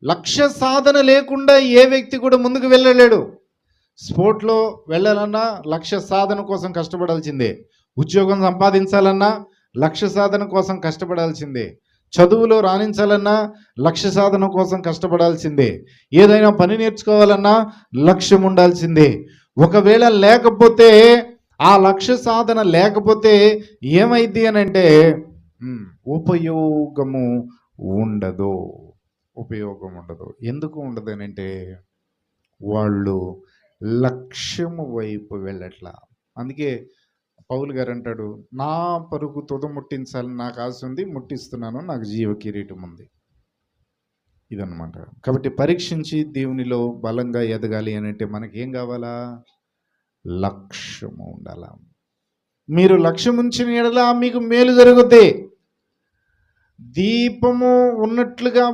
లక్ష్య సాధన లేకుండా ఏ వ్యక్తి కూడా ముందుకు వెళ్ళలేడు. స్పోర్ట్లో వెళ్ళాలన్నా లక్ష్య సాధన కోసం కష్టపడాల్సిందే. ఉద్యోగం సంపాదించాలన్నా లక్ష్య సాధన కోసం కష్టపడాల్సిందే. చదువులో రాణించాలన్నా లక్ష్య సాధన కోసం కష్టపడాల్సిందే. ఏదైనా పని నేర్చుకోవాలన్నా లక్ష్యం ఉండాల్సిందే. ఒకవేళ లేకపోతే, ఆ లక్ష్య సాధన లేకపోతే ఏమైంది అని అంటే ఉపయోగము ఉండదు. ఉపయోగం ఉండదు. ఎందుకు ఉండదు అని అంటే, వాళ్ళు లక్ష్యము వైపు వెళ్ళట్లా. అందుకే పౌలు గారు అంటాడు, నా పరుగు తుదముట్టించాలని నాకు ఆశ ఉంది, ముట్టిస్తున్నాను, నాకు జీవ కిరీటం ఉంది. ఇదన్నమాట. కాబట్టి పరీక్షించి దేవునిలో బలంగా ఎదగాలి అని అంటే మనకేం కావాలా? లక్ష్యము ఉండాల. మీరు లక్ష్యం ఉంచిన యెడల మీకు మేలు జరుగుద్ది. దీపము ఉన్నట్లుగా